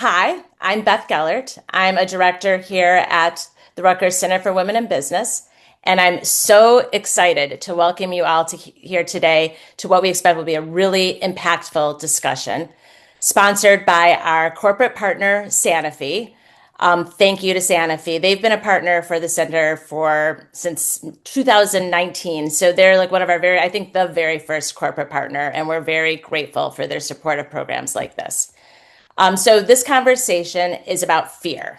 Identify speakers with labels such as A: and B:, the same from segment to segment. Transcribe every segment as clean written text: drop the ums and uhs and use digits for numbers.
A: Hi, I'm Beth Gellert. I'm a director here at the Rutgers Center for Women in Business, and I'm so excited to welcome you all to here today to what we expect will be a really impactful discussion, sponsored by our corporate partner, Sanofi. Thank you to Sanofi. They've been a partner for the center for since 2019. So they're like one of our I think the very first corporate partner, and we're very grateful for their support of programs like this. So this conversation is about fear,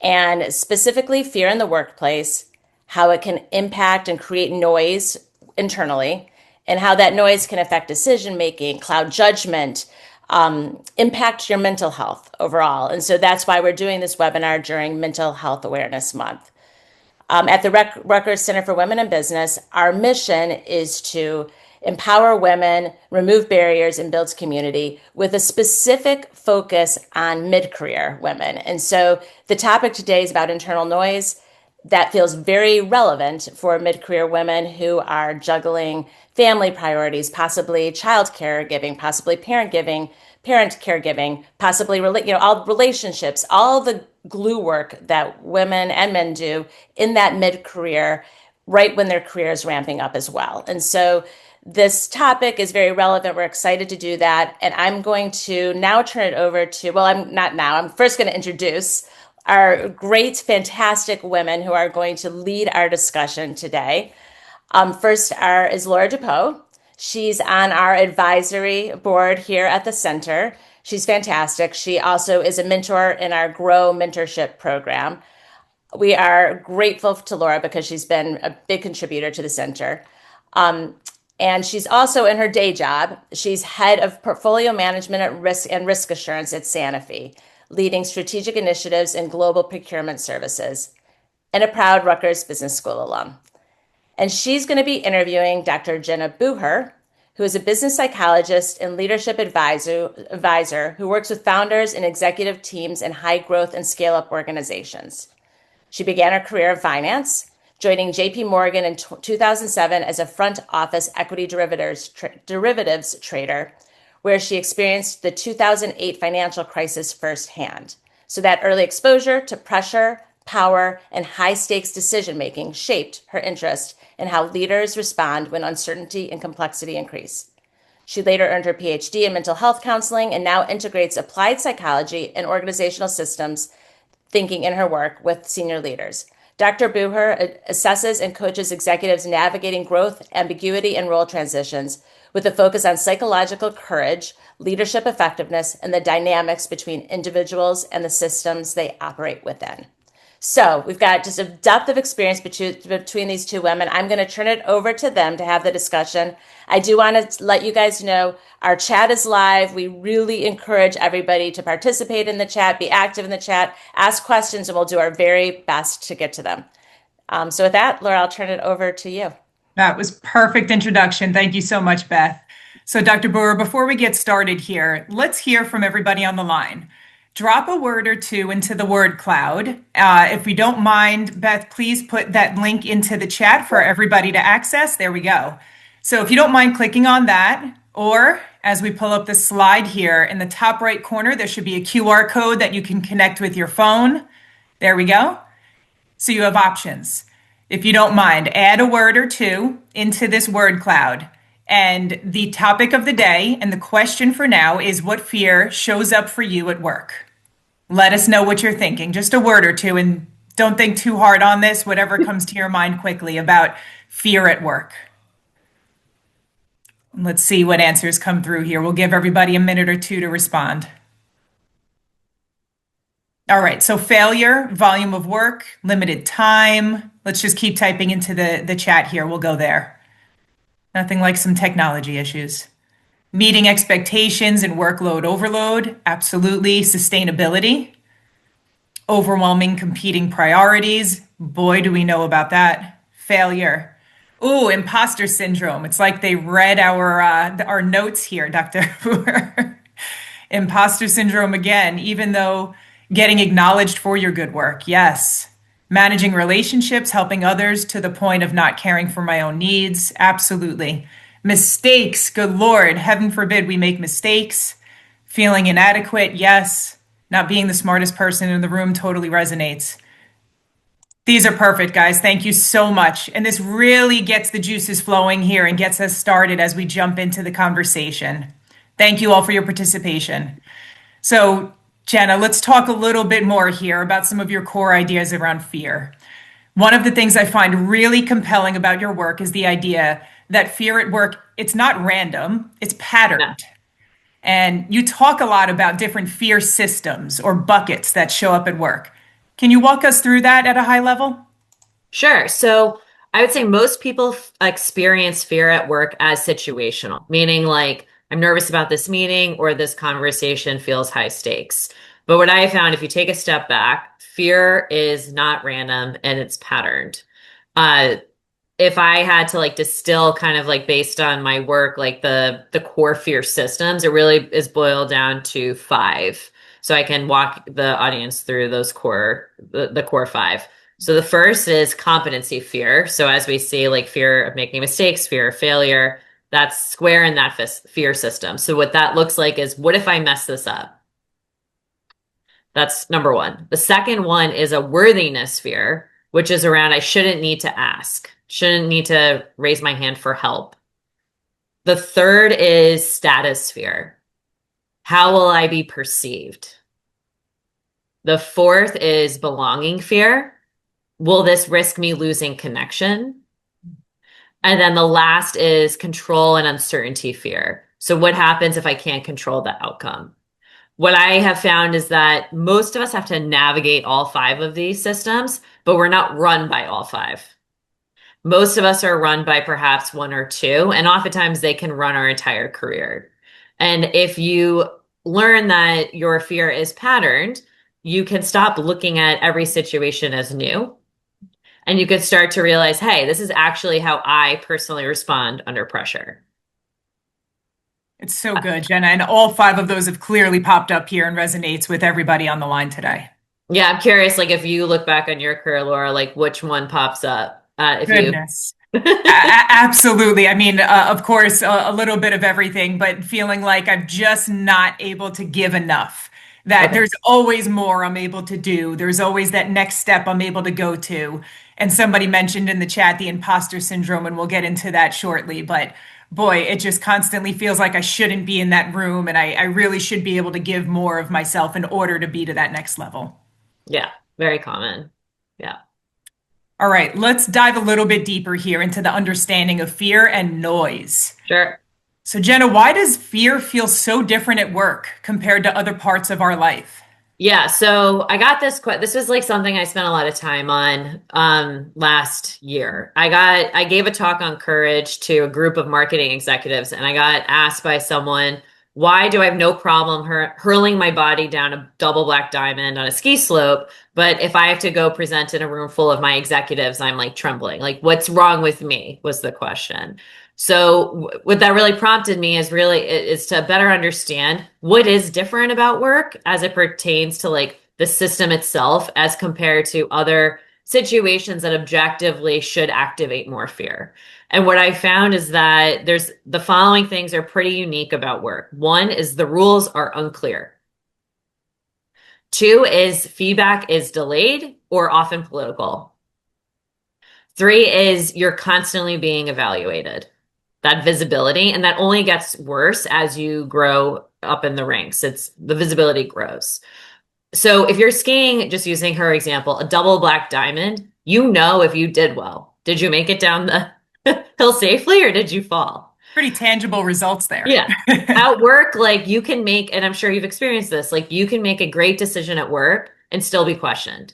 A: and specifically fear in the workplace, how it can impact and create noise internally, and how that noise can affect decision making, cloud judgment, impact your mental health overall. And so that's why we're doing this webinar during Mental Health Awareness Month. At the Rutgers Center for Women in Business, our mission is to empower women, remove barriers, and build community with a specific focus on mid-career women. And so the topic today is about internal noise. That feels very relevant for mid-career women who are juggling family priorities, possibly child caregiving, possibly parent caregiving, possibly all relationships, all the glue work that women and men do in that mid-career, right when their career is ramping up as well. And so this topic is very relevant. We're excited to do that. And I'm going to now turn it over to, well, I'm not now, I'm first going to introduce our great, fantastic women who are going to lead our discussion today. First is Laura DuPont. She's on our advisory board here at the center. She's fantastic. She also is a mentor in our Grow Mentorship program. We are grateful to Laura because she's been a big contributor to the center. And she's also in her day job, she's head of portfolio management at risk assurance at Sanofi, leading strategic initiatives in global procurement services, and a proud Rutgers Business School alum. And she's going to be interviewing Dr. Jenna Bucher, who is a business psychologist and leadership advisor who works with founders and executive teams in high growth and scale up organizations. She began her career in finance, joining JP Morgan in 2007 as a front office equity derivatives trader, where she experienced the 2008 financial crisis firsthand. So that early exposure to pressure, power, and high stakes decision making shaped her interest in how leaders respond when uncertainty and complexity increase. She later earned her PhD in mental health counseling and now integrates applied psychology and organizational systems thinking in her work with senior leaders. Dr. Bucher assesses and coaches executives navigating growth, ambiguity, and role transitions with a focus on psychological courage, leadership effectiveness, and the dynamics between individuals and the systems they operate within. So we've got just a depth of experience between these two women. I'm going to turn it over to them to have the discussion. I do want to let you guys know our chat is live. We really encourage everybody to participate in the chat, be active in the chat, ask questions, and we'll do our very best to get to them. So with that, Laura, I'll turn it over to you.
B: That was perfect introduction. Thank you so much, Beth. So Dr. Bucher, before we get started here, let's hear from everybody on the line. Drop a word or two into the word cloud. If we don't mind, Beth, please put that link into the chat for everybody to access. There we go. So if you don't mind clicking on that, or as we pull up the slide here in the top right corner, there should be a QR code that you can connect with your phone. There we go. So you have options. If you don't mind, add a word or two into this word cloud. And the topic of the day and the question for now is, what fear shows up for you at work? Let us know what you're thinking. Just a word or two, and don't think too hard on this, whatever comes to your mind quickly about fear at work. Let's see what answers come through here. We'll give everybody a minute or two to respond. All right, so failure, volume of work, limited time. Let's just keep typing into the chat here. We'll go there. Nothing like some technology issues. Meeting expectations and workload overload, absolutely. Sustainability. Overwhelming competing priorities. Boy, do we know about that. Failure. Ooh, imposter syndrome. It's like they read our notes here, Dr. Bucher. Imposter syndrome again, even though getting acknowledged for your good work. Yes. Managing relationships, helping others to the point of not caring for my own needs. Absolutely. Mistakes. Good Lord. Heaven forbid we make mistakes. Feeling inadequate. Yes. Not being the smartest person in the room totally resonates. These are perfect, guys. Thank you so much. And this really gets the juices flowing here and gets us started as we jump into the conversation. Thank you all for your participation. So, Jenna, let's talk a little bit more here about some of your core ideas around fear. One of the things I find really compelling about your work is the idea that fear at work, it's not random, it's
C: Yeah.
B: patterned. And you talk a lot about different fear systems or buckets that show up at work. Can you walk us through that at a high level?
C: Sure. So I would say most people experience fear at work as situational, meaning like I'm nervous about this meeting or this conversation feels high stakes. But what I found, if you take a step back, fear is not random and it's patterned. Uh, if I had to like distill kind of like based on my work, like the core fear systems, it really is boiled down to five. So I can walk the audience through those the core five. So the first is competency fear. So as we see, like fear of making mistakes, fear of failure, that's square in that fear system. So what that looks like is, what if I mess this up? That's number one. The second one is a worthiness fear, which is around I shouldn't need to ask, shouldn't need to raise my hand for help. The third is status fear. How will I be perceived? The fourth is belonging fear. Will this risk me losing connection? And then the last is control and uncertainty fear. So what happens if I can't control the outcome? What I have found is that most of us have to navigate all five of these systems, but we're not run by all five. Most of us are run by perhaps one or two, and oftentimes they can run our entire career. And if you learn that your fear is patterned, you can stop looking at every situation as new. And you could start to realize, hey, this is actually how I personally respond under pressure.
B: It's so good, Jenna. And all five of those have clearly popped up here and resonates with everybody on the line today.
C: Yeah, I'm curious, like if you look back on your career, Laura, like which one pops up? If you
B: Goodness. Absolutely. I mean, of course, a little bit of everything, but feeling like I'm just not able to give enough. That
C: Okay.
B: there's always more I'm able to do. There's always that next step I'm able to go to. And somebody mentioned in the chat the imposter syndrome, and we'll get into that shortly. But boy, it just constantly feels like I shouldn't be in that room, and I really should be able to give more of myself in order to be to that next level.
C: Yeah, very common. Yeah.
B: All right, let's dive a little bit deeper here into the understanding of fear and noise.
C: Sure.
B: So, Jenna, why does fear feel so different at work compared to other parts of our life?
C: Yeah, so I got this was like something I spent a lot of time on last year. I gave a talk on courage to a group of marketing executives, and I got asked by someone, why do I have no problem hurling my body down a double black diamond on a ski slope, but if I have to go present in a room full of my executives, I'm like trembling. Like, what's wrong with me was the question. So what that really prompted me is to better understand what is different about work as it pertains to like the system itself as compared to other situations that objectively should activate more fear. And what I found is that there's the following things are pretty unique about work. One is the rules are unclear. Two is feedback is delayed or often political. Three is you're constantly being evaluated. That visibility, and that only gets worse as you grow up in the ranks. It's the visibility grows. So if you're skiing, just using her example, a double black diamond, you know if you did well. Did you make it down the hill safely or did you fall?
B: Pretty tangible results there.
C: Yeah. At work, like you can make, and I'm sure you've experienced this, like you can make a great decision at work and still be questioned.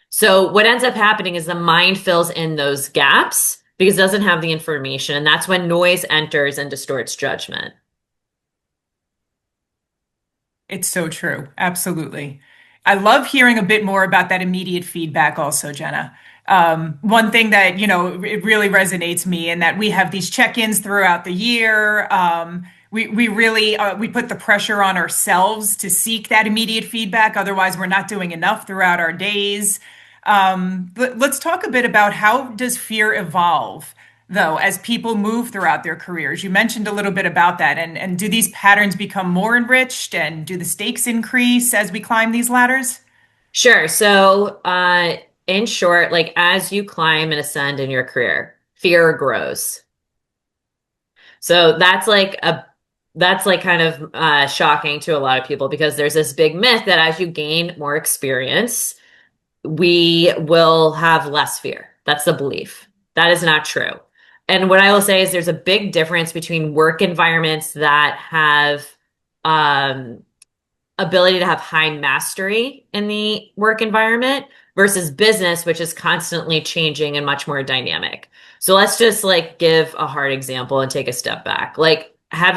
C: So what ends up happening is the mind fills in those gaps because it doesn't have the information. And that's when noise enters and distorts judgment.
B: It's so true. Absolutely. I love hearing a bit more about that immediate feedback also, Jenna. One thing that, it really resonates me and that we have these check-ins throughout the year. We really we put the pressure on ourselves to seek that immediate feedback. Otherwise, we're not doing enough throughout our days. Let's talk a bit about how does fear evolve? though, as people move throughout their careers? You mentioned a little bit about that. And do these patterns become more enriched and do the stakes increase as we climb these ladders?
C: Sure. So, in short, like as you climb and ascend in your career, fear grows. So that's like kind of shocking to a lot of people because there's this big myth that as you gain more experience, we will have less fear. That's the belief. That is not true. And what I will say is there's a big difference between work environments that have um, ability to have high mastery in the work environment versus business, which is constantly changing and much more dynamic. So let's just like give a hard example and take a step back. Like, I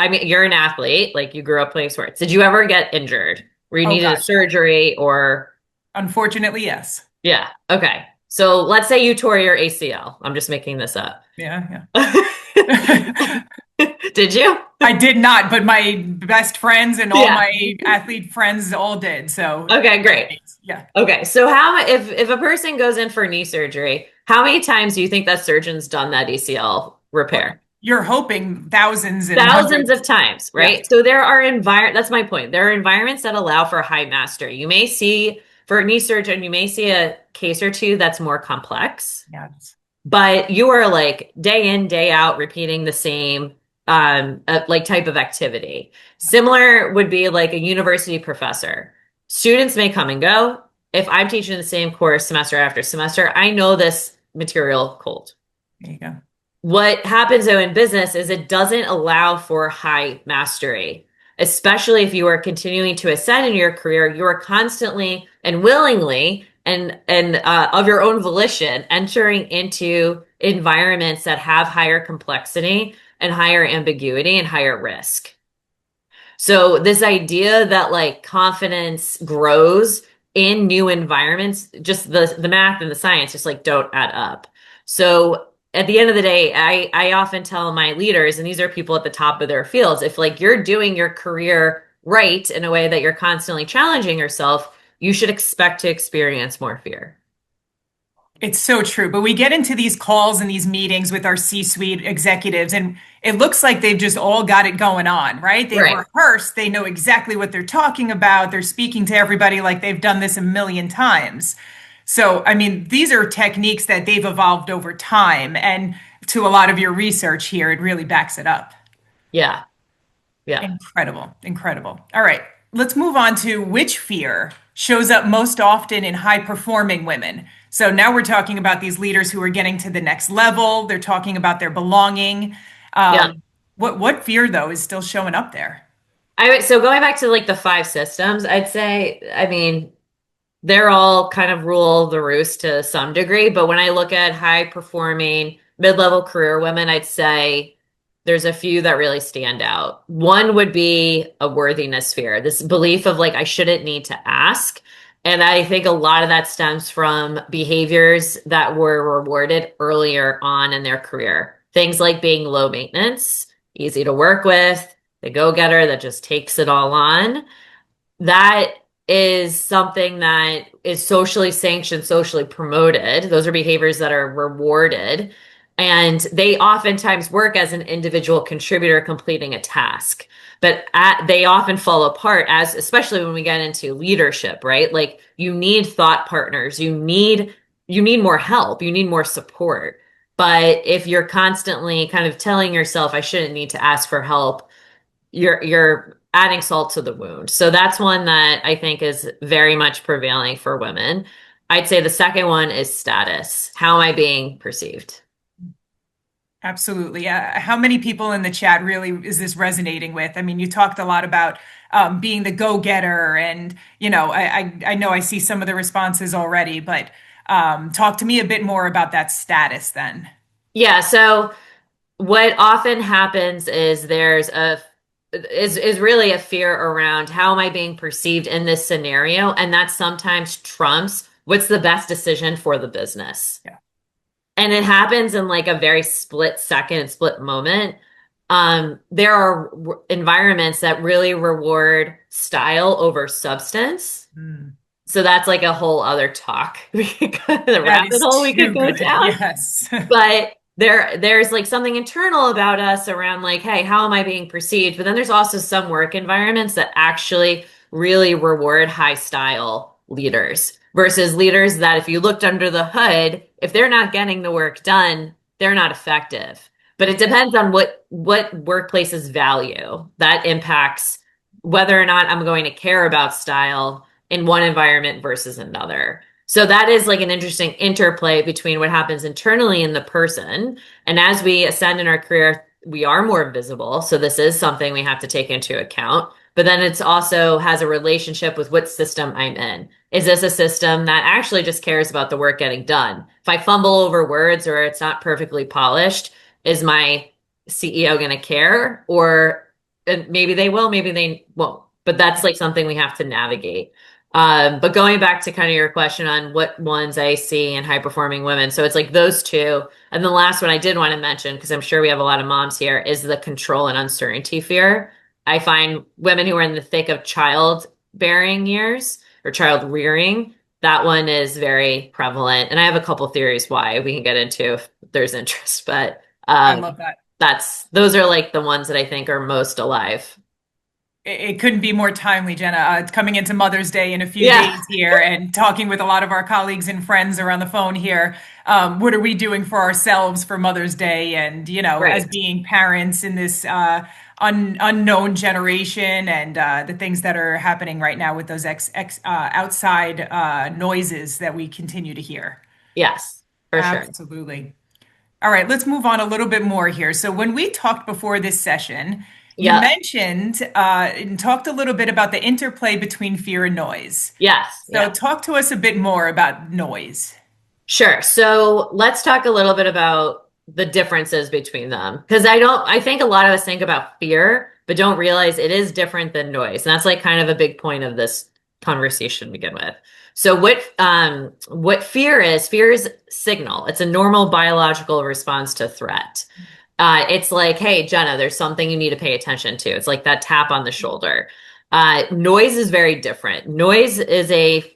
C: mean, you're an athlete, like you grew up playing sports. Did you ever get injured where you
B: Oh,
C: needed a
B: gosh.
C: surgery or,
B: Unfortunately, yes.
C: yeah, okay. So let's say you tore your ACL. I'm just making this up.
B: Yeah,
C: Did
B: yeah.
C: you?
B: I did not, but my best friends and all
C: Yeah.
B: my athlete friends all did. So,
C: Okay, great.
B: yeah.
C: Okay, so how if a person goes in for knee surgery, how many times do you think that surgeon's done that ACL repair?
B: You're hoping thousands and
C: Thousands
B: hundreds.
C: of times,
B: Yeah.
C: right? So there are that's my point. There are environments that allow for high mastery. You may see for a knee surgeon, you may see a case or two that's more complex,
B: Yeah.
C: but you are like day in, day out repeating the same like type of activity. Similar would be like a university professor. Students may come and go. If I'm teaching the same course semester after semester, I know this material cold.
B: There you go.
C: What happens though in business is it doesn't allow for high mastery, especially if you are continuing to ascend in your career. You are constantly and willingly and of your own volition entering into environments that have higher complexity and higher ambiguity and higher risk. So this idea that like confidence grows in new environments, just the math and the science just like don't add up. So at the end of the day, I often tell my leaders, and these are people at the top of their fields, if like you're doing your career right in a way that you're constantly challenging yourself, you should expect to experience more fear.
B: It's so true. But we get into these calls and these meetings with our C-suite executives, and it looks like they've just all got it going on, right? They've
C: Right.
B: rehearsed, they know exactly what they're talking about. They're speaking to everybody like they've done this a million times. So, I mean, these are techniques that they've evolved over time. And to a lot of your research here, it really backs it up.
C: Yeah. Yeah.
B: Incredible. Incredible. All right. Let's move on to which fear shows up most often in high performing women. So now we're talking about these leaders who are getting to the next level. They're talking about their belonging.
C: Yeah.
B: What fear though is still showing up there?
C: So going back to like the five systems, I'd say, I mean, they're all kind of rule the roost to some degree. But when I look at high performing mid-level career women, I'd say there's a few that really stand out. One would be a worthiness fear, this belief of like, I shouldn't need to ask. And I think a lot of that stems from behaviors that were rewarded earlier on in their career. Things like being low maintenance, easy to work with, the go-getter that just takes it all on. That is something that is socially sanctioned, socially promoted. Those are behaviors that are rewarded. And they oftentimes work as an individual contributor completing a task. But they often fall apart as, especially when we get into leadership, right? Like you need thought partners, you need more help, you need more support. But if you're constantly kind of telling yourself, I shouldn't need to ask for help, you're adding salt to the wound. So that's one that I think is very much prevailing for women. I'd say the second one is status. How am I being perceived?
B: Absolutely. How many people in the chat really is this resonating with? I mean, you talked a lot about being the go-getter, and I know I see some of the responses already, but talk to me a bit more about that status then.
C: Yeah, so what often happens is is really a fear around how am I being perceived in this scenario, and that sometimes trumps what's the best decision for the business.
B: Yeah.
C: And it happens in like a very split second, split moment. There are environments that really reward style over substance.
B: Mm.
C: So that's like a whole other talk. We could go the
B: That
C: rabbit
B: is
C: hole we
B: too
C: could go
B: good.
C: down.
B: Yes.
C: But there's like something internal about us around like, hey, how am I being perceived? But then there's also some work environments that actually really reward high style leaders versus leaders that if you looked under the hood, if they're not getting the work done, they're not effective. But it depends on what workplaces value. That impacts whether or not I'm going to care about style in one environment versus another. So that is like an interesting interplay between what happens internally in the person. And as we ascend in our career, we are more visible. So this is something we have to take into account. But then it's also has a relationship with what system I'm in. Is this a system that actually just cares about the work getting done? If I fumble over words or it's not perfectly polished, is my CEO going to care? Or maybe they will, maybe they won't. But that's like something we have to navigate. But going back to kind of your question on what ones I see in high performing women. So it's like those two. And the last one I did want to mention, because I'm sure we have a lot of moms here, is the control and uncertainty fear. I find women who are in the thick of childbearing years or child rearing, that one is very prevalent. And I have a couple theories why we can get into if there's interest, but
B: I love that.
C: those are like the ones that I think are most alive.
B: It couldn't be more timely, Jenna. Coming into Mother's Day in a few
C: Yeah,
B: days here and talking with a lot of our colleagues and friends around the phone here. What are we doing for ourselves for Mother's Day? And, as
C: right.
B: being parents in this unknown generation and the things that are happening right now with those outside noises that we continue to hear.
C: Yes, for sure.
B: Absolutely. All right, let's move on a little bit more here. So, when we talked before this session, you
C: Yeah.
B: mentioned and talked a little bit about the interplay between fear and noise.
C: Yes.
B: So,
C: Yeah.
B: talk to us a bit more about noise.
C: Sure. So let's talk a little bit about the differences between them. Because I think a lot of us think about fear, but don't realize it is different than noise. And that's like kind of a big point of this conversation to begin with. So what fear is signal. It's a normal biological response to threat. It's like, hey, Jenna, there's something you need to pay attention to. It's like that tap on the shoulder. Noise is very different. Noise is a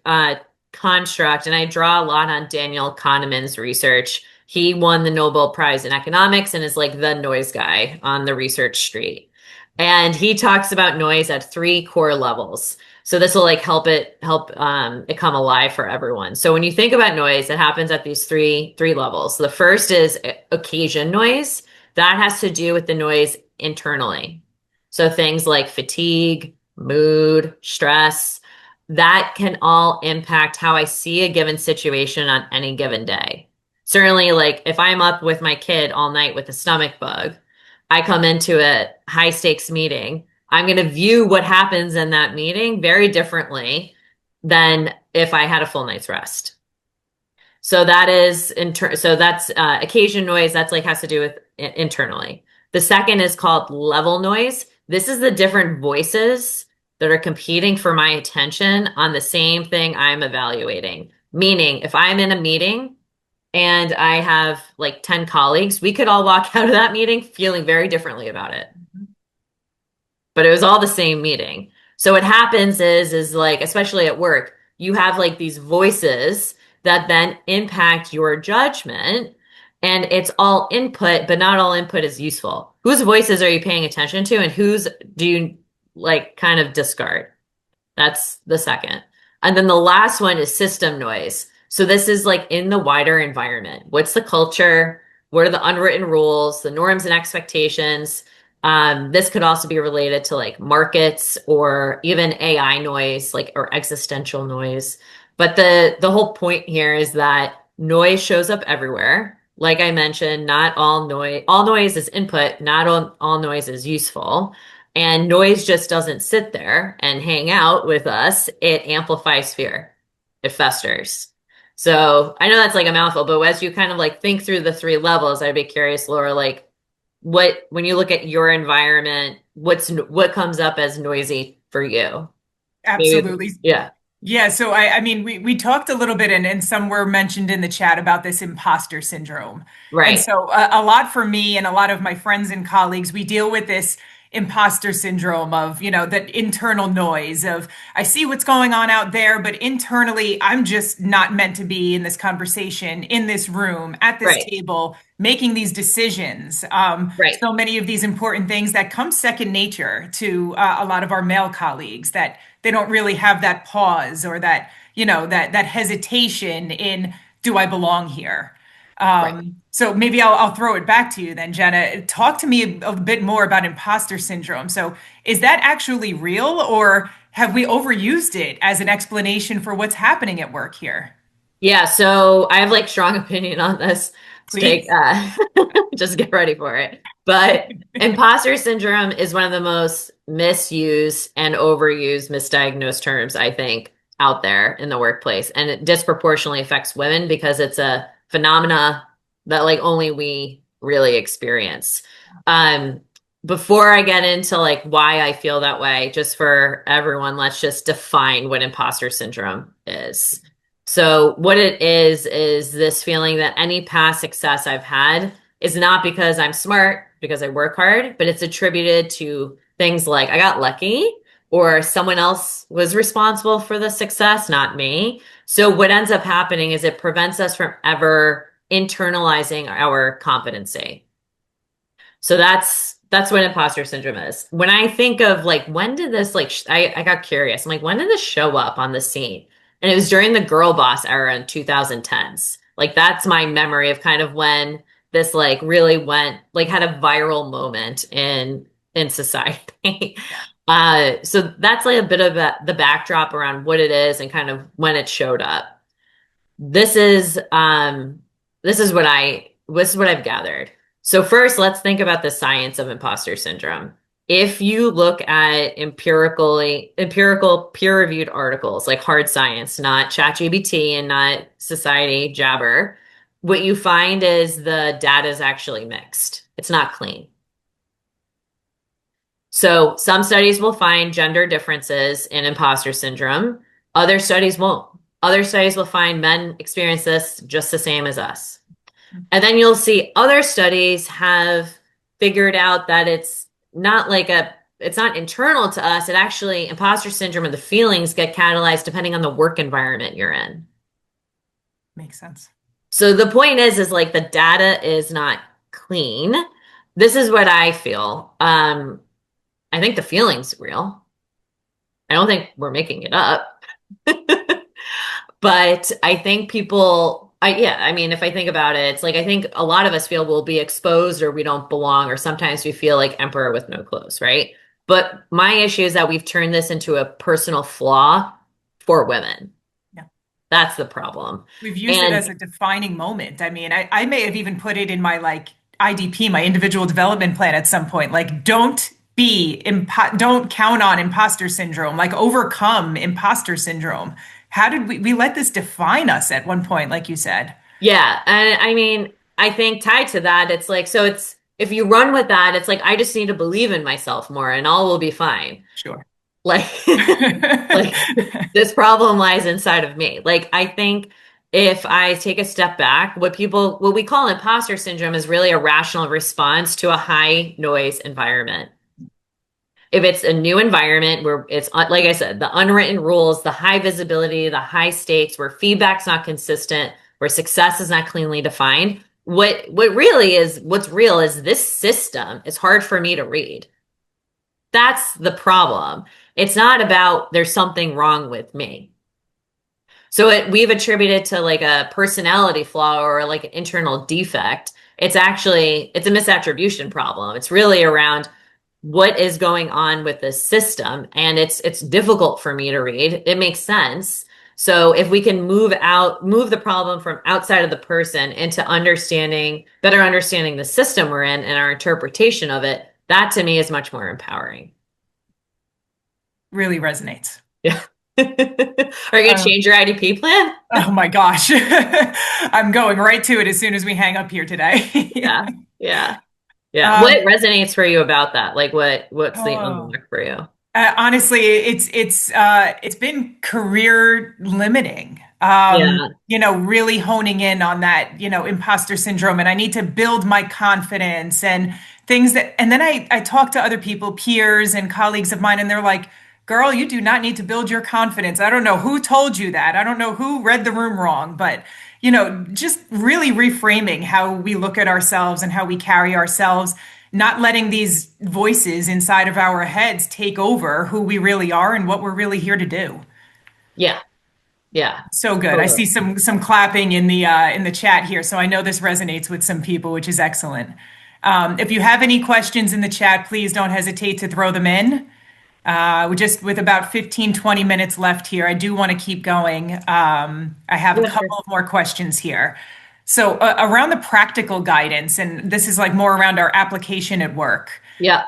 C: construct, and I draw a lot on Daniel Kahneman's research. He won the Nobel Prize in economics and is like the noise guy on the research street. And he talks about noise at three core levels. So this will like help it come alive for everyone. So when you think about noise, it happens at these three levels. The first is occasion noise. That has to do with the noise internally. So things like fatigue, mood, stress, that can all impact how I see a given situation on any given day. Certainly, like if I'm up with my kid all night with a stomach bug, I come into a high stakes meeting. I'm going to view what happens in that meeting very differently than if I had a full night's rest. So that is so that's occasion noise. That's like has to do with internally. The second is called level noise. This is the different voices that are competing for my attention on the same thing I'm evaluating. Meaning, if I'm in a meeting and I have like 10 colleagues, we could all walk out of that meeting feeling very differently about it. But it was all the same meeting. So what happens is like, especially at work, you have like these voices that then impact your judgment. And it's all input, but not all input is useful. Whose voices are you paying attention to and whose do you like kind of discard? That's the second. And then the last one is system noise. So this is like in the wider environment. What's the culture? What are the unwritten rules, the norms and expectations? This could also be related to like markets or even AI noise, like or existential noise. But the whole point here is that noise shows up everywhere. Like I mentioned, not all noise is input, not all noise is useful. And noise just doesn't sit there and hang out with us. It amplifies fear. It festers. So I know that's like a mouthful, but as you kind of like think through the three levels, I'd be curious, Laura, like when you look at your environment, what comes up as noisy for you? Maybe,
B: Absolutely.
C: yeah,
B: Yeah, so I mean, we talked a little bit, and some were mentioned in the chat about this imposter syndrome. And
C: right.
B: so a lot for me and a lot of my friends and colleagues, we deal with this imposter syndrome of, that internal noise of I see what's going on out there, but internally I'm just not meant to be in this conversation, in this room, at this
C: Right.
B: table, making these decisions.
C: Right.
B: So many of these important things that come second nature to a lot of our male colleagues that they don't really have that pause or that, that hesitation in, do I belong here?
C: Right.
B: So maybe I'll throw it back to you then, Jenna. Talk to me a bit more about imposter syndrome. So is that actually real, or have we overused it as an explanation for what's happening at work here?
C: Yeah, so I have like strong opinion on this. To take
B: Please.
C: just get ready for it. But imposter syndrome is one of the most misused and overused, misdiagnosed terms, I think, out there in the workplace. And it disproportionately affects women because it's a phenomena that like only we really experience. Um, Before I get into like why I feel that way, just for everyone, let's just define what imposter syndrome is. So what it is this feeling that any past success I've had is not because I'm smart, because I work hard, but it's attributed to things like I got lucky or someone else was responsible for the success, not me. So what ends up happening is it prevents us from ever internalizing our competency. So that's what imposter syndrome is. When I think of like when did this like I got curious. I'm like, when did this show up on the scene? And it was during the girl boss era in 2010s. Like that's my memory of kind of when this like really went like had a viral moment in society. So that's like a bit of the backdrop around what it is and kind of when it showed up. This is um this is what I've gathered. So first, let's think about the science of imposter syndrome. If you look at empirical peer-reviewed articles like hard science, not ChatGPT and not Society Jabber, what you find is the data is actually mixed. It's not clean. So some studies will find gender differences in imposter syndrome. Other studies won't. Other studies will find men experience this just the same as us. And then you'll see other studies have figured out that it's not internal to us. It actually, imposter syndrome and the feelings get catalyzed depending on the work environment you're in.
B: Makes sense.
C: So the point is like the data is not clean. This is what I feel. I think the feeling's real. I don't think we're making it up. But I think I mean, if I think about it, it's like I think a lot of us feel we'll be exposed or we don't belong, or sometimes we feel like emperor with no clothes, right? But my issue is that we've turned this into a personal flaw for women.
B: Yeah.
C: That's the problem.
B: We've used it as
C: And
B: a defining moment. I mean, I may have even put it in my like IDP, my individual development plan at some point. Like, don't count on imposter syndrome, like overcome imposter syndrome. How did we let this define us at one point, like you said?
C: yeah, and I mean, I think tied to that, it's like, so it's, if you run with that, it's like, I just need to believe in myself more and all will be fine.
B: Sure.
C: Like, like this problem lies inside of me. Like, I think if I take a step back, what we call imposter syndrome is really a rational response to a high noise environment. If it's a new environment where it's like I said, the unwritten rules, the high visibility, the high stakes, where feedback's not consistent, where success is not cleanly defined, what's real is this system is hard for me to read. That's the problem. It's not about there's something wrong with me. So we've attributed to like a personality flaw or like an internal defect. It's a misattribution problem. It's really around what is going on with this system, and it's difficult for me to read. It makes sense. So if we can move the problem from outside of the person into better understanding the system we're in and our interpretation of it, that to me is much more empowering.
B: Really resonates.
C: Yeah. Are you going to
B: Um,
C: change your IDP plan?
B: oh my gosh. I'm going right to it as soon as we hang up here today.
C: Yeah. Yeah. Yeah. What
B: Um,
C: resonates for you about that? Like what's the
B: oh.
C: unlock for you?
B: Honestly, it's been career limiting.
C: Yeah.
B: Really honing in on that, imposter syndrome, and I need to build my confidence and things and then I talk to other people, peers and colleagues of mine, and they're like, "Girl, you do not need to build your confidence. I don't know who told you that. I don't know who read the room wrong, but just really reframing how we look at ourselves and how we carry ourselves, not letting these voices inside of our heads take over who we really are and what we're really here to do."
C: Yeah. Yeah.
B: So good. I
C: Totally.
B: see some clapping in the chat here, so I know this resonates with some people, which is excellent. If you have any questions in the chat, please don't hesitate to throw them in. We just with about 15, 20 minutes left here. I do want to keep going. I have a
C: Yeah, sure.
B: couple of more questions here. So around the practical guidance, and this is like more around our application at work.
C: Yeah.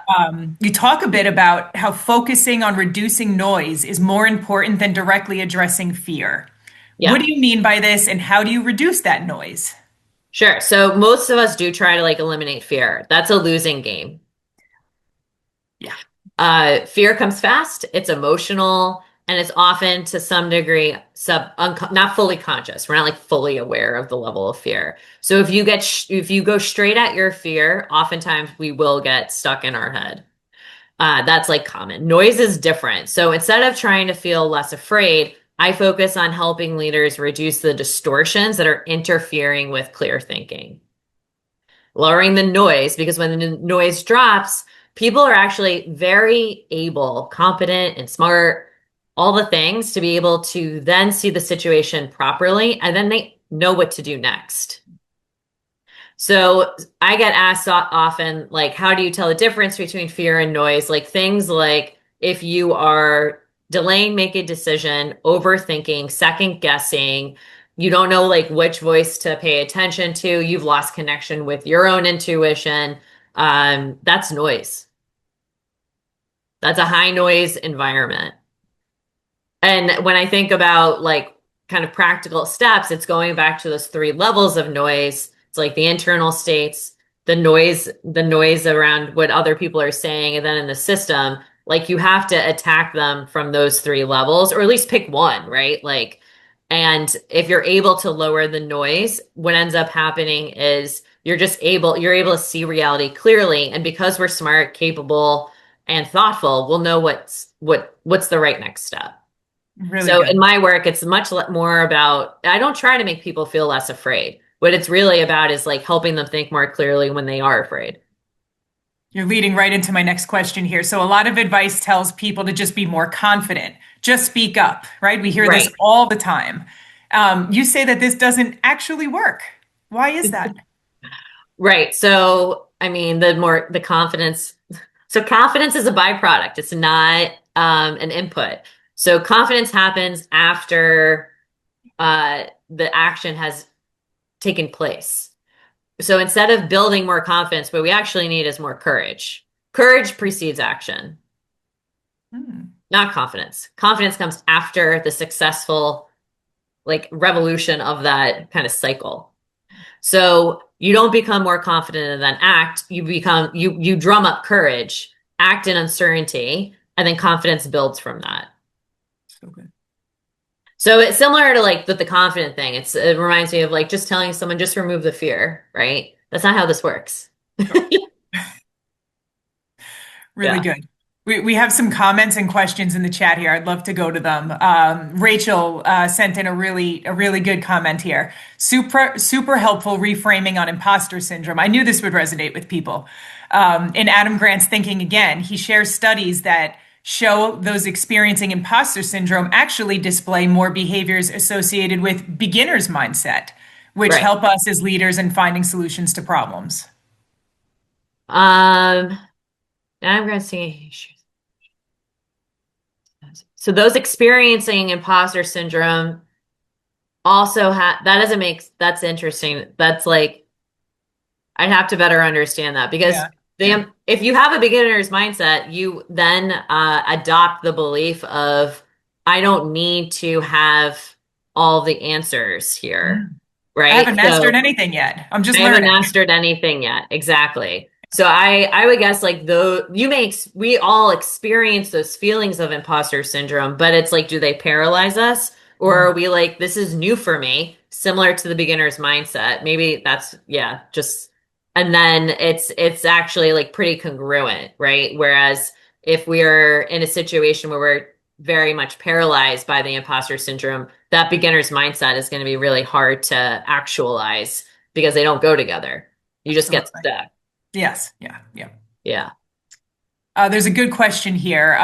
B: You talk a bit about how focusing on reducing noise is more important than directly addressing fear. What
C: Yeah.
B: do you mean by this, and how do you reduce that noise?
C: Sure. So most of us do try to like eliminate fear. That's a losing game.
B: Yeah.
C: Fear comes fast, it's emotional, and it's often to some degree not fully conscious. We're not like fully aware of the level of fear. So if you go straight at your fear, oftentimes we will get stuck in our head. That's like common. Noise is different. So instead of trying to feel less afraid, I focus on helping leaders reduce the distortions that are interfering with clear thinking. Lowering the noise, because when the noise drops, people are actually very able, competent, and smart, all the things to be able to then see the situation properly, and then they know what to do next. So I get asked often, like, how do you tell the difference between fear and noise? Like things like if you are delaying making a decision, overthinking, second guessing, you don't know like which voice to pay attention to, you've lost connection with your own intuition. That's noise. That's a high noise environment. And when I think about like kind of practical steps, it's going back to those three levels of noise. It's like the internal states, the noise around what other people are saying, and then in the system, like you have to attack them from those three levels, or at least pick one, right? Like, and if you're able to lower the noise, what ends up happening is you're able to see reality clearly. And because we're smart, capable, and thoughtful, we'll know what's the right next step.
B: Really
C: So in
B: good.
C: my work, it's much more about, I don't try to make people feel less afraid. What it's really about is like helping them think more clearly when they are afraid.
B: You're leading right into my next question here. So, a lot of advice tells people to just be more confident, just speak up, right? We hear this
C: Right.
B: all the time. You say that this doesn't actually work. Why is that?
C: Right. So, I mean, the confidence, so confidence is a byproduct. It's not an input. So confidence happens after the action has taken place. So instead of building more confidence, what we actually need is more courage. Courage precedes action,
B: Hmm.
C: not confidence. Confidence comes after the successful like revolution of that kind of cycle. So you don't become more confident and then act. You drum up courage, act in uncertainty, and then confidence builds from that.
B: So good.
C: So it's similar to like with the confident thing. It reminds me of like just telling someone just remove the fear, right? That's not how this works.
B: Sure. Really
C: Yeah.
B: good. We have some comments and questions in the chat here. I'd love to go to them. Rachel sent in a really good comment here. Super helpful reframing on imposter syndrome. I knew this would resonate with people. In Adam Grant's Thinking Again, he shares studies that show those experiencing imposter syndrome actually display more behaviors associated with beginner's mindset, which
C: Right.
B: help us as leaders in finding solutions to problems.
C: Um, I'm going to see. So those experiencing imposter syndrome also have that doesn't make that's interesting. That's like I'd have to better understand that because
B: Yeah. Yeah.
C: if you have a beginner's mindset, you then adopt the belief of I don't need to have all the answers here,
B: I haven't
C: right?
B: mastered
C: So
B: anything yet. I'm just
C: I haven't
B: learning.
C: mastered anything yet. Exactly. So I would guess like though we all experience those feelings of imposter syndrome, but it's like, do they paralyze us? Or
B: Mm.
C: are we like, this is new for me, similar to the beginner's mindset? Maybe that's, yeah, just, and then it's actually like pretty congruent, right? Whereas if we're in a situation where we're very much paralyzed by the imposter syndrome, that beginner's mindset is going to be really hard to actualize because they don't go together. You just get
B: Absolutely.
C: stuck.
B: Yes. Yeah. Yeah.
C: Yeah.
B: There's a good question here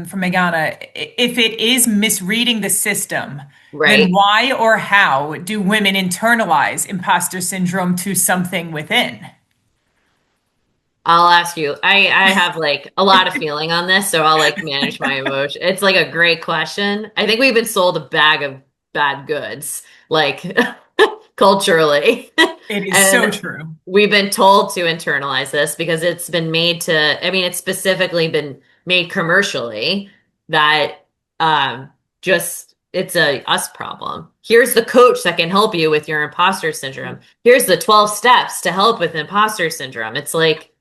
B: from Megana. If it is misreading the system, then
C: Right.
B: why or how do women internalize imposter syndrome to something within?
C: I'll ask you. I have like a lot of feeling on this, so I'll like manage my emotion. It's like a great question. I think we've been sold a bag of bad goods, like culturally.
B: It is so
C: And
B: true.
C: we've been told to internalize this because it's been made to, I mean, it's specifically been made commercially that just it's a us problem. Here's the coach that can help you with your imposter syndrome. Here's the 12 steps to help with imposter syndrome. It's like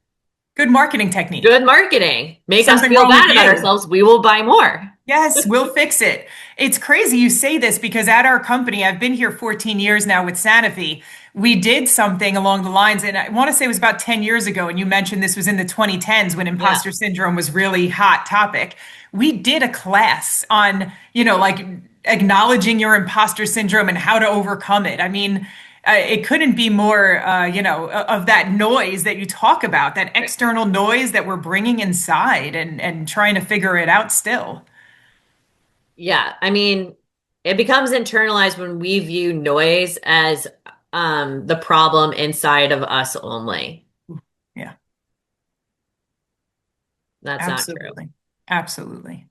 B: Good marketing technique.
C: good marketing. Make us
B: Something
C: feel
B: wrong with
C: bad about
B: you.
C: ourselves. We will buy more.
B: Yes, we'll fix it. It's crazy you say this because at our company, I've been here 14 years now with Sanofi. We did something along the lines, and I want to say it was about 10 years ago, and you mentioned this was in the 2010s when
C: Yeah.
B: imposter syndrome was really hot topic. We did a class on, like acknowledging your imposter syndrome and how to overcome it. I mean, it couldn't be more, of that noise that you talk about, that external noise that we're bringing inside and trying to figure it out still.
C: Yeah. I mean, it becomes internalized when we view noise as the problem inside of us only.
B: Yeah,
C: That's not true.
B: absolutely. Absolutely.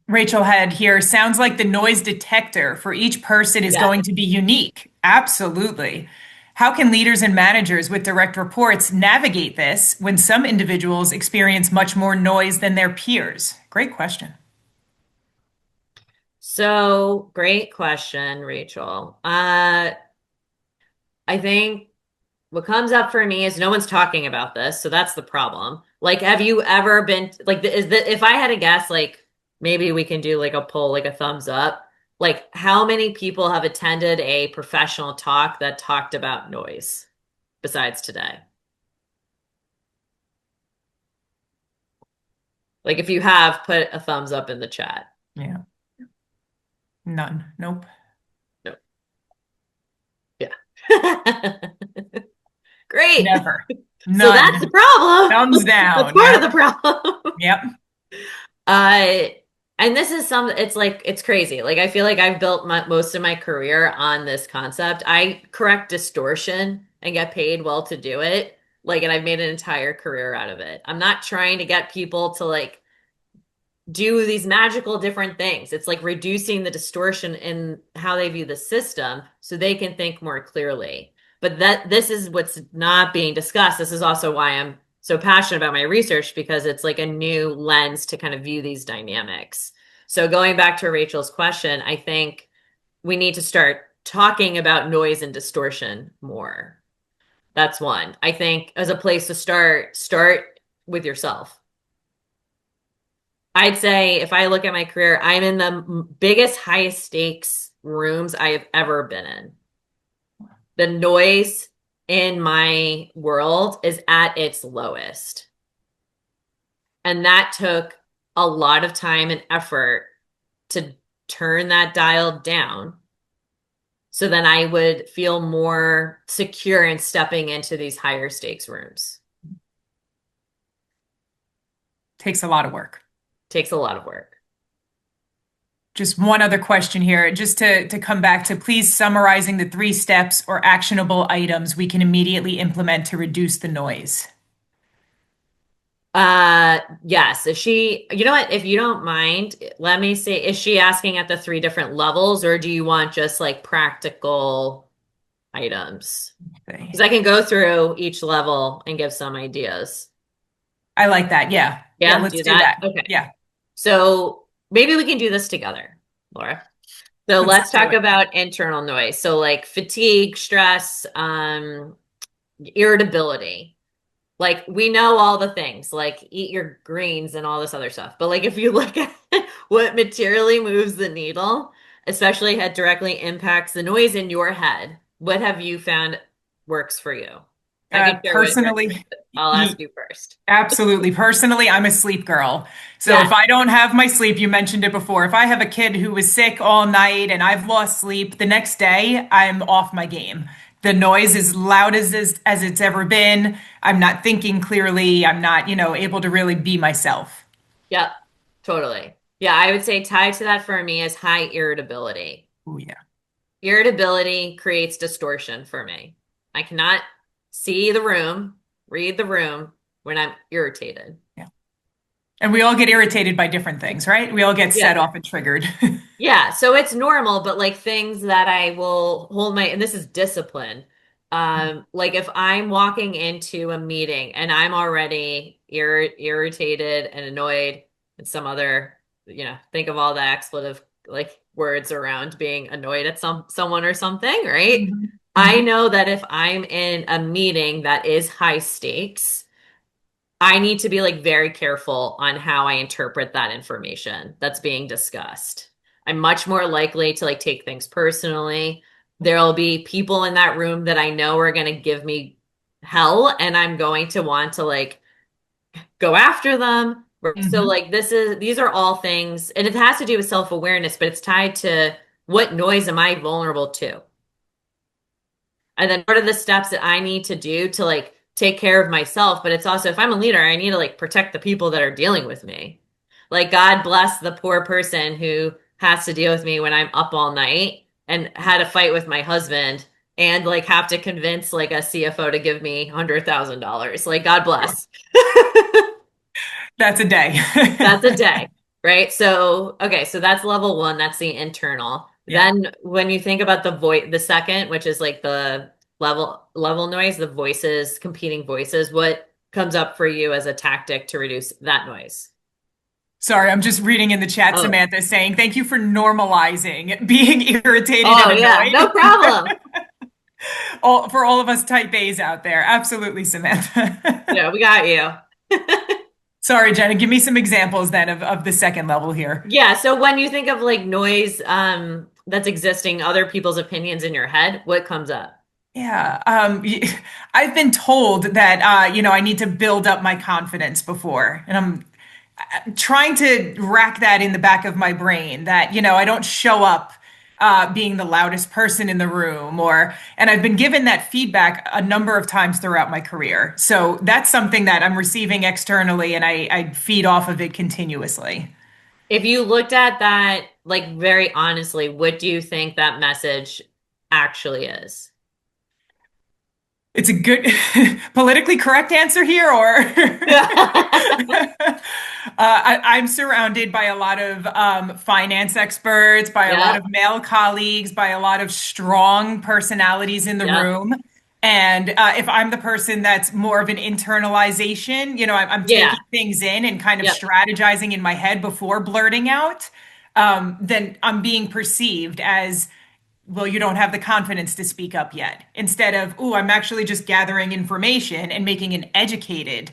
B: Rachel had here, sounds like the noise detector for each person is
C: Yeah.
B: going to be unique. Absolutely. How can leaders and managers with direct reports navigate this when some individuals experience much more noise than their peers? Great question.
C: So great question, Rachel. I think what comes up for me is no one's talking about this, so that's the problem. Like, have you ever been like, is that if I had to guess, like maybe we can do like a poll, like a thumbs up. Like, how many people have attended a professional talk that talked about noise besides today? Like, if you have, put a thumbs up in the chat.
B: Yeah, none. Nope.
C: No. Yeah. Great.
B: Never.
C: So that's the
B: None.
C: problem.
B: Thumbs
C: That's
B: down.
C: part of
B: Yep.
C: the problem.
B: Yep.
C: Uh, and this is it's like, it's crazy. Like, I feel like I've built most of my career on this concept. I correct distortion and get paid well to do it. Like, and I've made an entire career out of it. I'm not trying to get people to like do these magical different things. It's like reducing the distortion in how they view the system so they can think more clearly. But this is what's not being discussed. This is also why I'm so passionate about my research because it's like a new lens to kind of view these dynamics. So going back to Rachel's question, I think we need to start talking about noise and distortion more. That's one. I think as a place to start with yourself. I'd say if I look at my career, I'm in the biggest, highest stakes rooms I have ever been in. The noise in my world is at its lowest. And that took a lot of time and effort to turn that dial down. So then I would feel more secure in stepping into these higher stakes rooms.
B: Takes a lot of work.
C: Takes a lot of work.
B: Just one other question here, just to come back to please summarizing the 3 steps or actionable items we can immediately implement to reduce the noise.
C: Yes. Is she, you know what, if you don't mind, let me see, is she asking at the 3 different levels or do you want just like practical items?
B: Okay.
C: Because I can go through each level and give some ideas.
B: I like that. Yeah.
C: Yeah,
B: Let's
C: do
B: do
C: that.
B: that.
C: Okay.
B: Yeah,
C: So maybe we can do this together, Laura. So
B: let's
C: let's
B: do
C: talk
B: it.
C: about internal noise. So like fatigue, stress, irritability. Like we know all the things, like eat your greens and all this other stuff. But like if you look at what materially moves the needle, especially it directly impacts the noise in your head, what have you found works for you? I can share what works for you,
B: Personally,
C: but I'll ask you first.
B: absolutely. Personally, I'm a sleep girl. So if
C: Yes.
B: I don't have my sleep, you mentioned it before, if I have a kid who was sick all night and I've lost sleep, the next day I'm off my game. The noise is loud as it's ever been. I'm not thinking clearly. I'm not, able to really be myself.
C: Yep. Totally. Yeah, I would say tied to that for me is high irritability.
B: Oh yeah.
C: Irritability creates distortion for me. I cannot see the room, read the room when I'm irritated.
B: Yeah. And we all get irritated by different things, right? We all get set
C: Yeah.
B: off and triggered.
C: Yeah, so it's normal, but like things that I will hold my, and this is discipline. Like if I'm walking into a meeting and I'm already irritated and annoyed and some other, think of all the expletive like words around being annoyed at someone or something, right?
B: Mhm.
C: I
B: Mhm.
C: know that if I'm in a meeting that is high stakes, I need to be like very careful on how I interpret that information that's being discussed. I'm much more likely to like take things personally. There'll be people in that room that I know are going to give me hell and I'm going to want to like go after them. So
B: Mhm.
C: like these are all things and it has to do with self-awareness, but it's tied to what noise am I vulnerable to? And then what are the steps that I need to do to like take care of myself? But it's also, if I'm a leader, I need to like protect the people that are dealing with me. Like, God bless the poor person who has to deal with me when I'm up all night and had a fight with my husband and like have to convince like a CFO to give me $100,000. Like, God bless.
B: That's a day.
C: That's a day, right? So, okay, so that's level one, that's the internal.
B: Yeah.
C: Then when you think about the second, which is like the level noise, the voices, competing voices, what comes up for you as a tactic to reduce that noise?
B: Sorry, I'm just reading in the chat,
C: Oh,
B: Samantha saying, thank you for normalizing being irritated and
C: oh yeah, no
B: annoyed.
C: problem.
B: For all of us type A's out there. Absolutely, Samantha.
C: Yeah, we got you.
B: Sorry, Jenna, give me some examples then of the second level here.
C: Yeah, so when you think of like noise that's existing, other people's opinions in your head, what comes up?
B: Yeah, I've been told that I need to build up my confidence before, and I'm trying to rack that in the back of my brain that, I don't show up being the loudest person in the room and I've been given that feedback a number of times throughout my career. So that's something that I'm receiving externally and I feed off of it continuously.
C: If you looked at that, like very honestly, what do you think that message actually is?
B: It's a good politically correct answer here, or I'm surrounded by a lot of finance experts, by a lot
C: Yep,
B: of male colleagues, by a lot of strong personalities in the
C: yep,
B: room. And if I'm the person that's more of an internalization, I'm
C: yeah,
B: taking things in and kind of
C: yep.
B: strategizing in my head before blurting out, then I'm being perceived as well, you don't have the confidence to speak up yet. Instead of, oh, I'm actually just gathering information and making an educated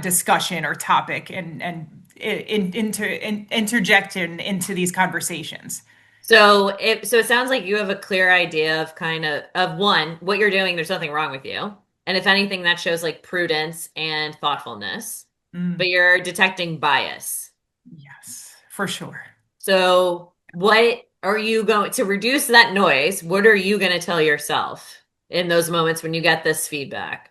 B: discussion or topic and interjecting into these conversations.
C: So it sounds like you have a clear idea of kind of one, what you're doing, there's nothing wrong with you. And if anything, that shows like prudence and thoughtfulness, but
B: Mm,
C: you're detecting bias.
B: yes, for sure.
C: So what are you going to reduce that noise? What are you going to tell yourself in those moments when you get this feedback?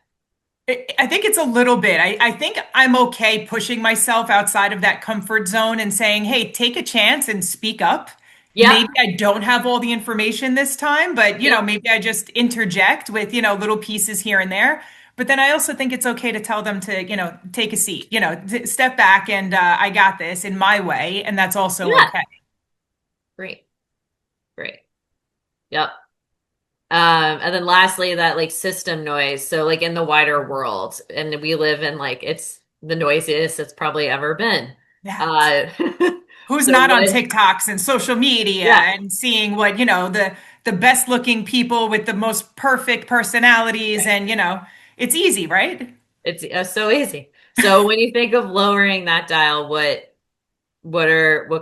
B: I think it's a little bit. I think I'm okay pushing myself outside of that comfort zone and saying, hey, take a chance and speak up.
C: Yep,
B: Maybe I don't have all the information this time, but
C: yep.
B: maybe I just interject with, little pieces here and there. But then I also think it's okay to tell them to, take a seat, step back and I got this in my way. And that's also
C: Yeah.
B: okay.
C: Great. Great. Yep. And then lastly, that like system noise. So like in the wider world, and we live in like it's the noisiest it's probably ever been.
B: That.
C: Uh,
B: Who's
C: so
B: not on
C: what?
B: TikToks and social media
C: Yeah,
B: and seeing what, the best looking people with the most perfect personalities and, it's easy, right?
C: It's so easy. So when you think of lowering that dial, what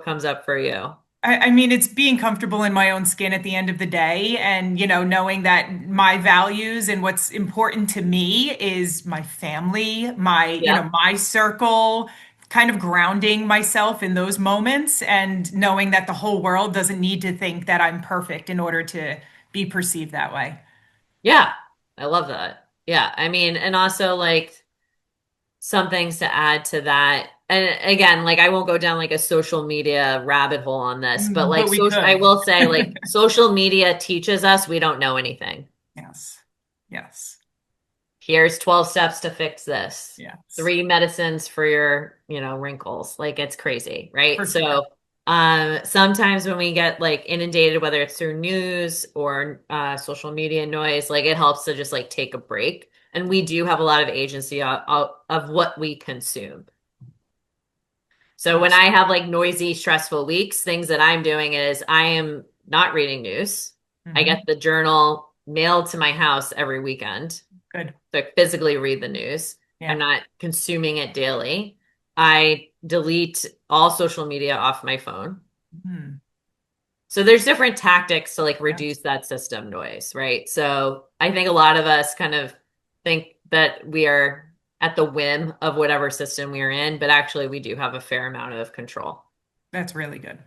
C: comes up for you?
B: I mean, it's being comfortable in my own skin at the end of the day, and knowing that my values and what's important to me is my family,
C: Yep.
B: my circle, kind of grounding myself in those moments, and knowing that the whole world doesn't need to think that I'm perfect in order to be perceived that way.
C: Yeah. I love that. Yeah. I mean, and also like some things to add to that. And again, like I won't go down like a social media rabbit hole on this, but like
B: But we
C: social, I
B: could.
C: will say like social media teaches us we don't know anything.
B: Yes. Yes.
C: Here's 12 steps to fix this.
B: Yes.
C: Three medicines for your, wrinkles. Like it's crazy, right?
B: For sure.
C: So, sometimes when we get like inundated, whether it's through news or social media noise, like it helps to just like take a break. And we do have a lot of agency of what we consume. So when I have like noisy, stressful weeks, things that I'm doing is I am not reading news. I get
B: Hmm.
C: the journal mailed to my house every weekend.
B: Good.
C: So I physically read the news. I'm
B: Yeah.
C: not consuming it daily. I delete all social media off my phone.
B: Hmm.
C: So there's different tactics to like
B: Yes.
C: reduce that system noise, right? So I think a lot of us kind of think that we are at the whim of whatever system we are in, but actually we do have a fair amount of control.
B: That's really good.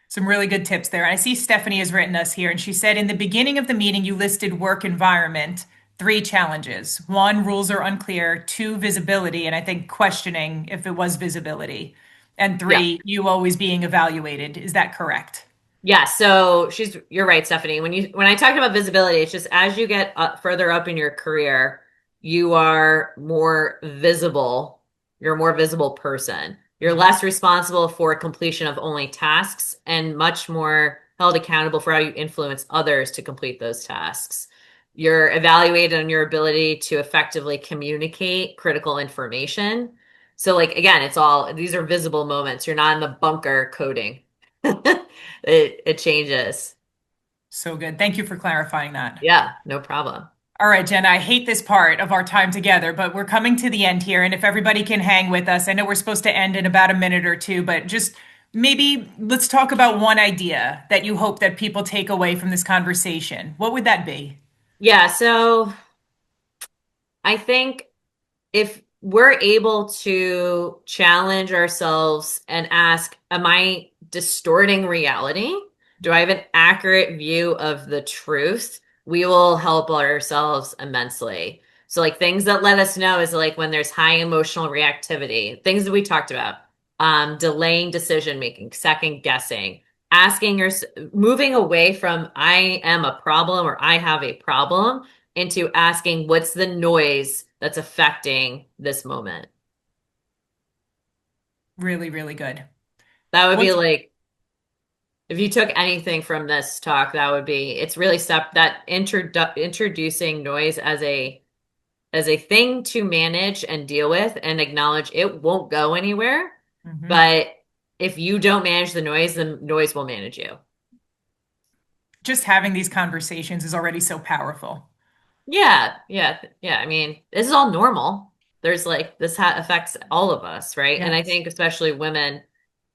B: Some really good tips there. I see Stephanie has written us here, and she said in the beginning of the meeting, you listed work environment, three challenges. One, rules are unclear. Two, visibility, and I think questioning if it was visibility. And
C: Yeah.
B: three, you always being evaluated. Is that correct?
C: Yeah, so you're right, Stephanie. When I talk about visibility, it's just as you get further up in your career, you are more visible. You're a more visible person. You're
B: Mhm.
C: less responsible for completion of only tasks and much more held accountable for how you influence others to complete those tasks. You're evaluated on your ability to effectively communicate critical information. So like again, these are visible moments. You're not in the bunker coding. It changes.
B: So good. Thank you for clarifying that.
C: Yeah, no problem.
B: All right, Jenna, I hate this part of our time together, but we're coming to the end here. And if everybody can hang with us, I know we're supposed to end in about a minute or two, but just maybe let's talk about one idea that you hope that people take away from this conversation. What would that be?
C: Yeah, so I think if we're able to challenge ourselves and ask, am I distorting reality? Do I have an accurate view of the truth? We will help ourselves immensely. So, like things that let us know is like when there's high emotional reactivity, things that we talked about, delaying decision making, second guessing, asking your, moving away from I am a problem or I have a problem into asking what's the noise that's affecting this moment.
B: Really, really good.
C: That would be
B: What's
C: like if you took anything from this talk, that would be it's really step that introducing noise as a thing to manage and deal with and acknowledge it won't go anywhere.
B: Mhm.
C: But if you don't manage the noise will manage you.
B: Just having these conversations is already so powerful.
C: Yeah, yeah, yeah. I mean, this is all normal. There's like affects all of us, right? And I
B: Yes,
C: think especially women,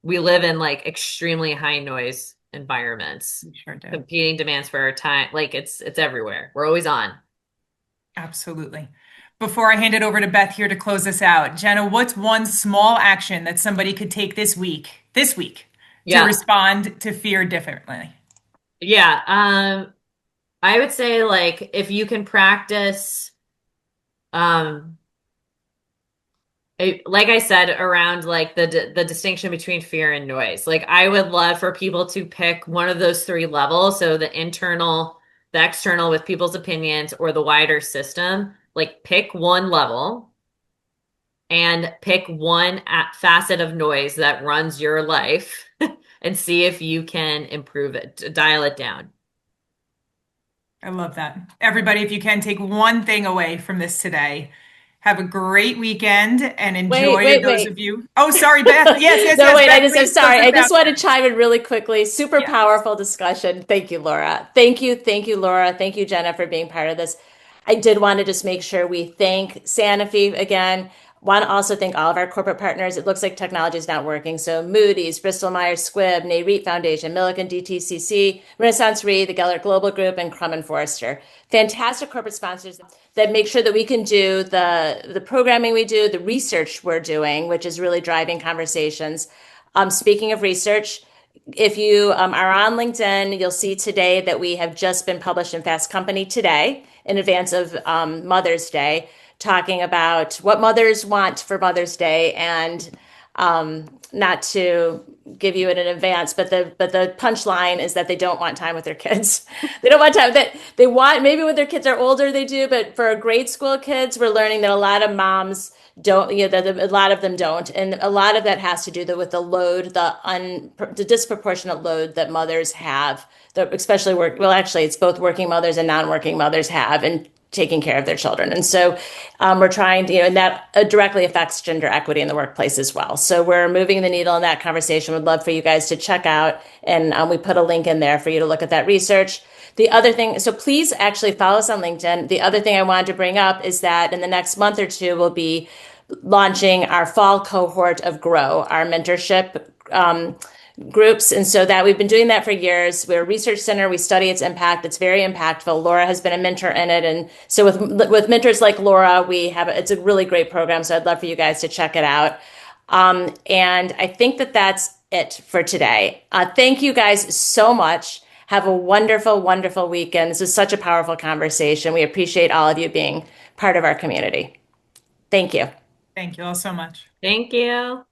C: we live in like extremely high noise environments,
B: we sure do.
C: competing demands for our time. Like it's everywhere. We're always on.
B: Absolutely. Before I hand it over to Beth here to close us out, Jenna, what's one small action that somebody could take this week, to
C: Yeah,
B: respond to fear differently?
C: yeah. I would say like if you can practice, um, like I said, around like the distinction between fear and noise. Like I would love for people to pick one of those three levels. So the internal, the external with people's opinions, or the wider system. Like pick one level and pick one facet of noise that runs your life and see if you can improve it, dial it down.
B: I love that. Everybody, if you can take one thing away from this today, have a great weekend and
A: Wait,
B: enjoy
A: wait,
B: those
A: wait.
B: of you. Oh, sorry, Beth. Yes, yes,
A: No,
B: yes,
A: wait,
B: Beth,
A: I'm
B: please close
A: sorry.
B: us
A: I
B: out
A: just want to
B: here.
A: chime in really quickly. Super
B: Yeah.
A: powerful discussion. Thank you, Laura. Thank you, Laura. Thank you, Jenna, for being part of this. I did want to just make sure we thank Sanofi again. Want to also thank all of our corporate partners. It looks like technology is not working. So Moody's, Bristol Myers Squibb, NAREIT Foundation, Milliken DTCC, Renaissance Re, the Geller Global Group, and Crum and Forrester. Fantastic corporate sponsors that make sure that we can do the programming we do, the research we're doing, which is really driving conversations. Speaking of research, if you are on LinkedIn, you'll see today that we have just been published in Fast Company today in advance of Mother's Day, talking about what mothers want for Mother's Day, and not to give you it in advance, but the punchline is that they don't want time with their kids. They don't want time that they want, maybe when their kids are older they do, but for grade school kids, we're learning that a lot of moms don't, that a lot of them don't, and a lot of that has to do with the load, the disproportionate load that mothers have, especially actually it's both working mothers and non-working mothers have, and taking care of their children. And so we're trying to, and that directly affects gender equity in the workplace as well. So we're moving the needle in that conversation. Would love for you guys to check out, and we put a link in there for you to look at that research. The other thing, so please actually follow us on LinkedIn. The other thing I wanted to bring up is that in the next month or two, we'll be launching our fall cohort of Grow, our mentorship groups. And so that we've been doing that for years. We're a research center. We study its impact. It's very impactful. Laura has been a mentor in it. And so with mentors like Laura, it's a really great program. So I'd love for you guys to check it out. And I think that that's it for today. Thank you guys so much. Have a wonderful, wonderful weekend. This was such a powerful conversation. We appreciate all of you being part of our community. Thank you.
B: Thank you all so much.
C: Thank you.